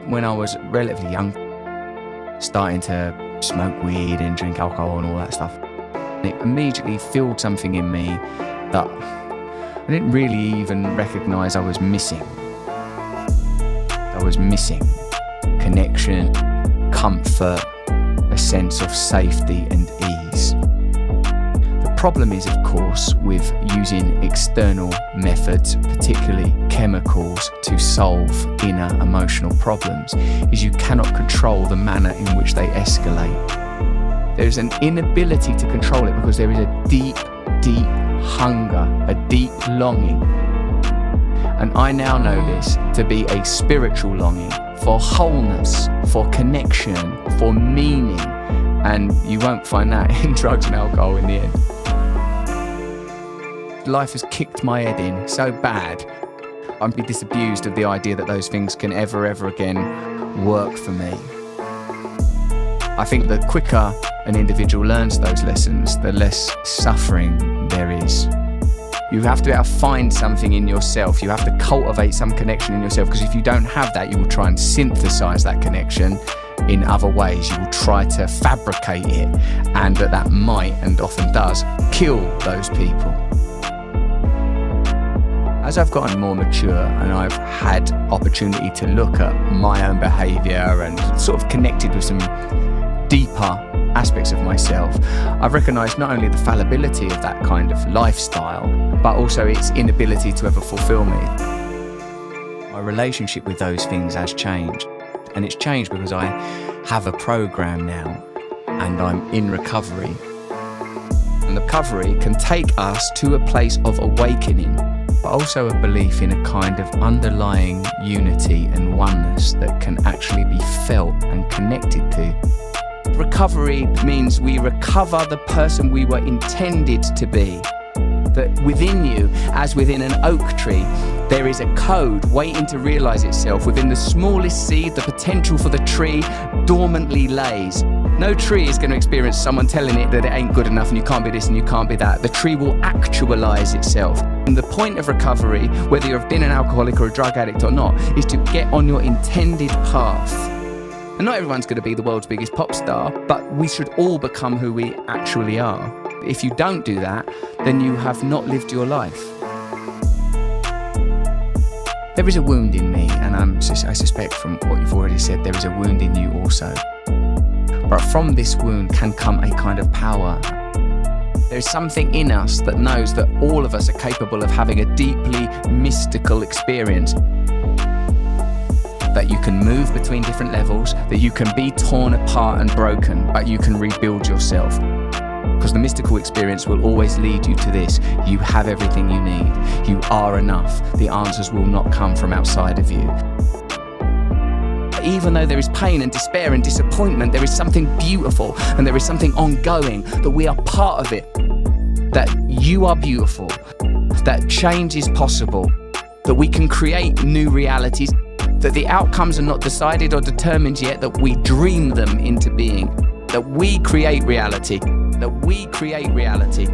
when I was relatively young, starting to smoke weed and drink alcohol and all that stuff. It immediately filled something in me that I didn't really even recognise I was missing. I was missing connection, comfort, a sense of safety and ease. The problem is, of course, with using external methods, particularly chemicals, to solve inner emotional problems, is you cannot control the manner in which they escalate. There's an inability to control it because there is a deep, deep hunger, a deep longing. And I now know this to be a spiritual longing for wholeness, for connection, for meaning. And you won't find that in drugs and alcohol in the end. Life has kicked my head in so bad. I'm disabused of the idea that those things can ever again work for me. I think the quicker an individual learns those lessons, the less suffering there is. You have to be able to find something in yourself. You have to cultivate some connection in yourself, because if you don't have that, you will try and synthesize that connection in other ways. You will try to fabricate it, and that might, and often does, kill those people. As I've gotten more mature and I've had opportunity to look at my own behaviour and sort of connected with some deeper aspects of myself, I've recognised not only the fallibility of that kind of lifestyle, but also its inability to ever fulfil me. My relationship with those things has changed. And it's changed because I have a program now and I'm in recovery. And recovery can take us to a place of awakening, but also a belief in a kind of underlying unity and oneness that can actually be felt and connected to. Recovery means we recover the person we were intended to be. That within you, as within an oak tree, there is a code waiting to realise itself. Within the smallest seed, the potential for the tree dormantly lays. No tree is going to experience someone telling it that it ain't good enough and you can't be this and you can't be that. The tree will actualise itself. And the point of recovery, whether you've been an alcoholic or a drug addict or not, is to get on your intended path. And not everyone's going to be the world's biggest pop star, but we should all become who we actually are. If you don't do that, then you have not lived your life. There is a wound in me, and I suspect from what you've already said, there is a wound in you also. But from this wound can come a kind of power. There's something in us that knows that all of us are capable of having a deeply mystical experience. That you can move between different levels, that you can be torn apart and broken, but you can rebuild yourself. Because the mystical experience will always lead you to this. You have everything you need. You are enough. The answers will not come from outside of you. Even though there is pain and despair and disappointment, there is something beautiful and there is something ongoing, that we are part of it. That you are beautiful, that change is possible, that we can create new realities, that the outcomes are not decided or determined yet, that we dream them into being, that we create reality, that we create reality.